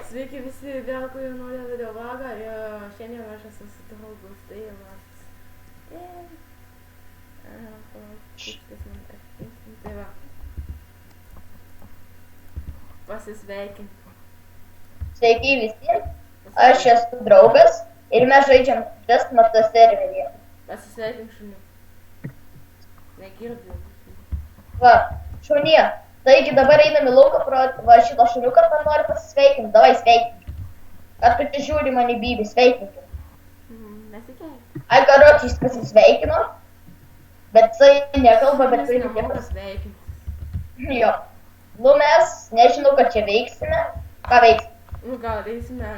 Sveiki visi, vėl kurie naują video vlogą ir šiandien aš esu su draugu, tai Vladas. Tai va. Pasisveikinti. Sveiki visi, aš esu draugas ir mes žaidžiam Desmato serveryje. Pasisveikink šuniu. Negirdi. Va, šunie. Taigi dabar einam į lauką pro va šitą šuniuką, man nori pasisveikinti. Davai sveikink. Ar tu čia žiūri mane bybį, sveikinkim. Nesikeik. Ai, karoči, jis pasisveikino, bet jisai nekalba, bet Jis jisai nemoka nepas. sveikinti. Jo. Nu mes, nežinau, kad čia veiksime. Ką veiksim? Nu gal eisime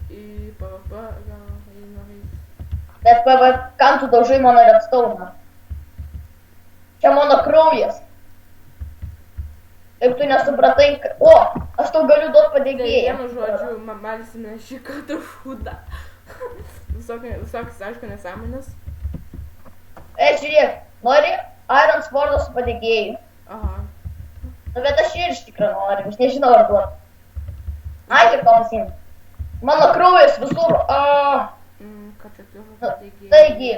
į PvP, gal norėsim. Bet kam tu daužai mano redstone? Čia mano kraujas. Taip tu nesupratai, o, aš tau galiu duoti Tai padėgėją. vienu žodžiu, malsime šį kartą šūdą. Visokius, aišku, nesąmonės. Žiūrėk, nori Iron Swordą su padėgėju. Aha. Nu, bet aš ir iš tikrųjų noriu, aš nežinau ar duoti. Ai, kaip to pasiimti. Mano kraujas visur. Kad čia turiu Nu, pateikėjai. taigi,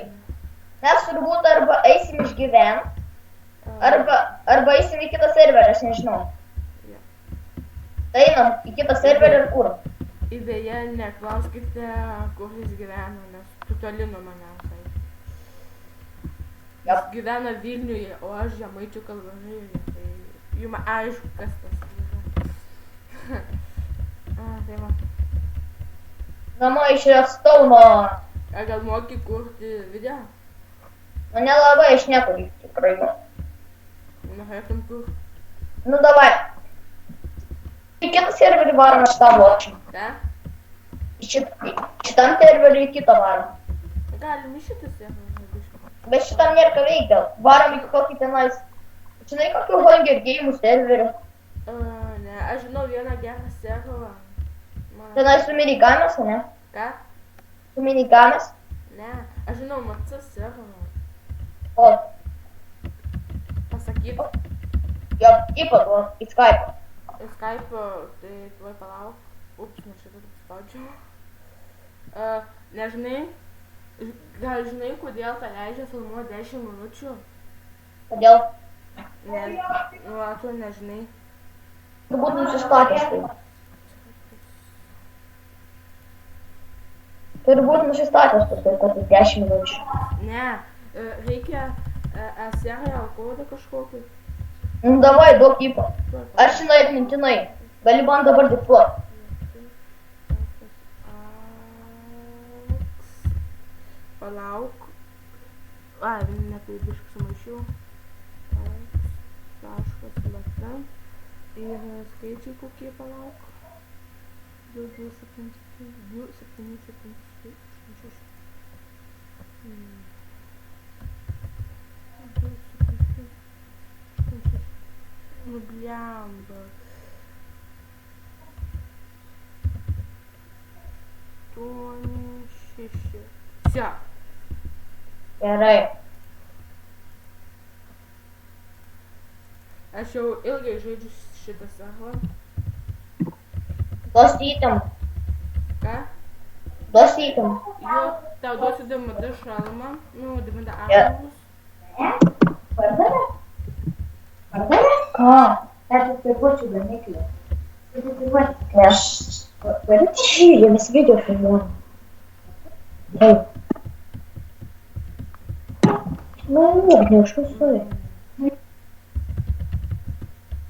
mes turbūt arba eisim išgyvent, arba eisim į kitą serverį, aš nežinau. Jo. Tai einam į kitą serverį ir kur. Ir beje, neklauskite, kur jis gyvena, nes tu toli nuo manęs. Jis Jop. gyvena Vilniuje, o aš Žemaičių Kalvarijoje. Tai jums aišku, kas tas yra. Tai va. Nama iš redstone. Ar gal moki kurti video? Nu, nelabai aš nekuriu, tikrai. Norėtum kurti? Nu, davai. Į kitą serverį varom šitam ločiam. Ką? Šitam serverį į kitą varom. Galim iš šitas jau. Bet šitam nėra ką veikti gal. Varom į kokį tenais. Žinai, kokių Hunger Game'ų serverį. Ne, aš žinau vieną gerą serverą. Tenais su minigames, ne? Ką? Su minigames. Ne, aš žinau Matsas serverą. O, Pasakyt. jo, įpadu, į Skype. Skype, tai tuoj palauk. Ups, ne šitą spaudžiau. Nežinai, gal žinai, kodėl tą leidžia filmuoti 10 minučių? Kodėl? Nu, tu nežinai. Turbūt nusistatęs tai. Turbūt nusistatęs tu tai, kad 10 minučių. Ne, reikia serial kodą kažkokį. Nu, davai, duok įpą. Ar žinai atmintinai? Gali man dabar diktuoti. Palauk. Ai, ne tai biškai sumaišiau. Taškas lata. Ir skaičiai kokie palauk. 2, 2, 7, 2, 7, 7, 6. Nu blemba. 8, 6. Все. Gerai. Aš jau ilgai žaidžiu šitą serverą. Duos įtam. Ką? Duos įtam. Jo, tau duosiu DMD šalmą. Nu, DMD apsaugos. Pardavė? Pardavė? Ką? Aš atsipuočiu gamyklį. Aš... Varyti žiūrė, mes video filmuojam. Taip. Nu, neužkasuoju.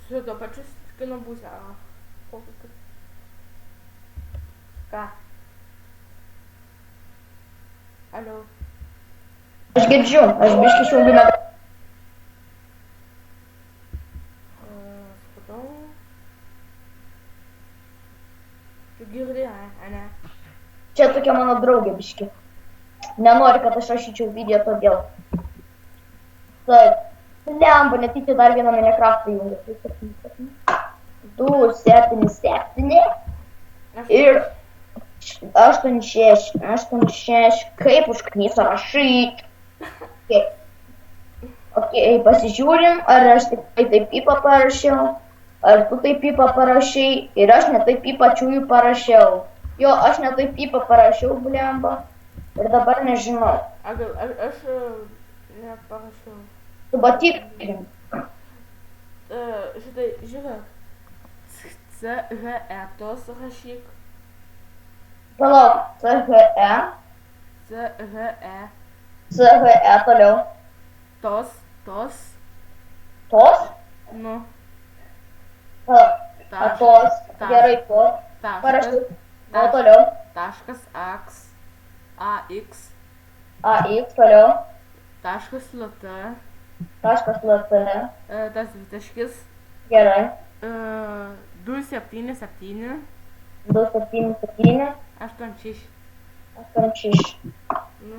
Su to pačiu skino būsę. Ką? Alio. Aš girdžiu, aš biškai šiaugime. Supratau. Tu girdi, ane? Čia tokia mano draugė biškai. Nenori, kad aš rašyčiau video todėl. Taip. Lemba, netyčia dar vieną Minecraftą jungia. 2, 7, 7. Ir 8, 6, 8, 6. Kaip užknysą rašyt? Ok, pasižiūrim, ar aš tikrai taip įpą parašiau. ar tu taip pipą parašai ir aš netaip pipą čiųjų parašiau. Jo, aš netaip pipą parašiau, blemba. Ir dabar nežinau. Aš neparašiau. Tu patikrink. Šitai, žiūrėk. CHE tos rašyk. Palauk, CHE. CHE. CHE toliau. Tos. Tos? Nu. Tos. Gerai, tos. Parašau. O toliau. Taškas AX. AX. AX toliau. Taškas LT. Taškas LT. Tas dvitaškis. Gerai. 277. 277. 86. 86.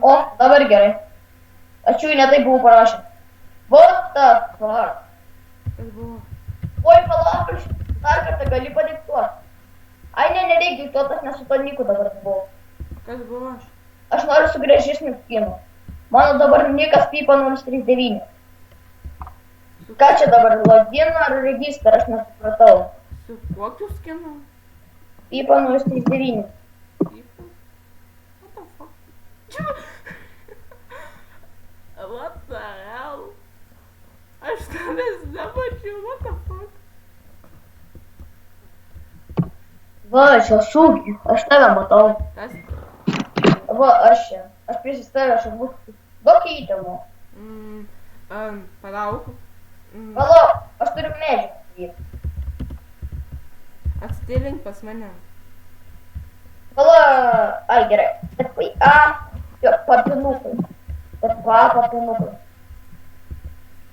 O, dabar gerai. Aš jų netaip buvau parašęs. What the fuck? Kas buvo? Oi, palauk, aš dar kartą gali padiktuoti. Ai, ne, nereikia diktuoti, aš nesu to Niku dabar buvau. Kas buvo? Aš noriu su gražesniu skinu. Mano dabar Nikas Pipa 039. Ką čia dabar, login ar registrą, aš nesupratau. Su kokiu skinu? Pipa 039. Pipa? What the fuck? What the hell? Aš tavęs nemačiau, what the fuck? Va, aš esu, aš tave matau. Kas? Va, aš čia. Aš prisistavęs, aš būtų daug įdomu. Palauk. Palauk, aš turiu medžiagą. Atstilink pas mane. Palauk, ai gerai. Jo, papinukai. Papinukai.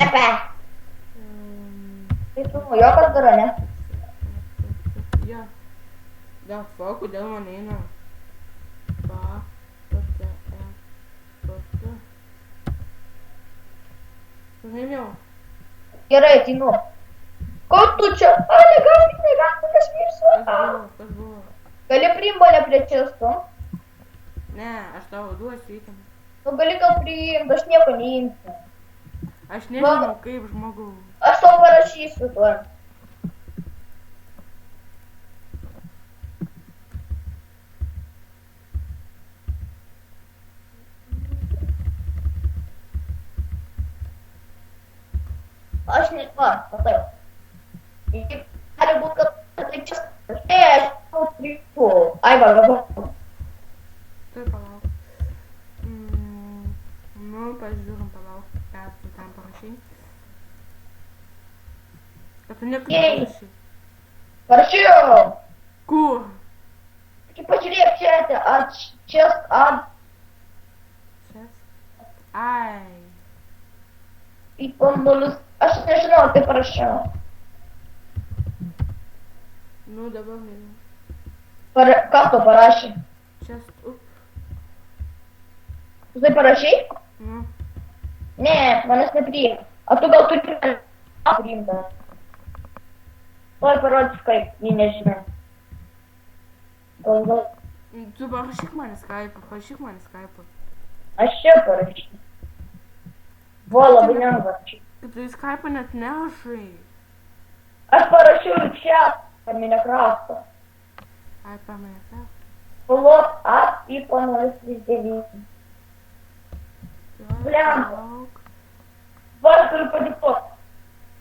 Epe. Tai tu nujokas daro, ne? Jo. Da, fuck, kodėl man eina? Paėmiau. Gerai, ateinu. Ko tu čia? A, negali, kas mirsiu. Kas buvo? Gali priimt mane prie često? Ne, aš tau duosiu įtamą. Nu, gali gal priimt, aš nieko neimsiu. Aš nežinau, kaip žmogau. Aš tau parašysiu tuo. Aš nežinau, matai. Gali būt, kad tai čia aš tau priimu. Ai, va. Tai palauk. Nu, pažiūrim, palauk, ką tu ten parašai. Kad tu nieko neparašai. Parašiau. Kur? Tik pažiūrėk čia, ar čia, ar... Čia? Ai. Pipa 0... Aš nežinau, tai parašiau. Nu, dabar nežinau. Kas to parašė? Čia, Tu tai parašai? Nu. Ne, manęs nepriima. A tu gal turi priimtą? Tuoj parodys kaip, jį nežinau. Gal. Tu parašyk man Skype'ą, Aš čia parašysiu. Buvo labai lengva. Tu į Skype'ą net nerašai. Aš parašiau čia, per Minecraft'ą. Ai, per Minecraft'ą. Plot at Pipa 039. Blemba. Va, aš turiu padiktuoti.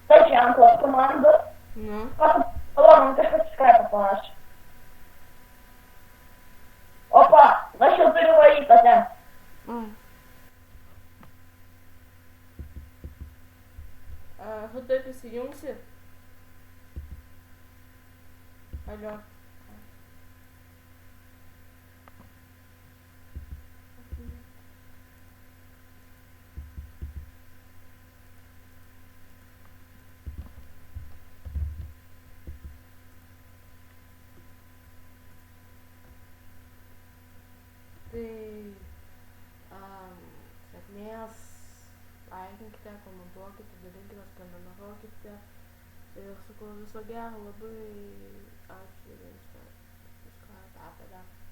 Tai čia ant tos komandos. Nu. Palauk, man kažkas Skype'ą parašė. Opa, aš jau turiu varytą ten. Tu tai prisijungsi? Alio. Tai sėkmės, laikinkite, komentuokite, dalinkite, prenumeruokite ir sakau viso gero, labai ačiū jums, kad subscribe, apie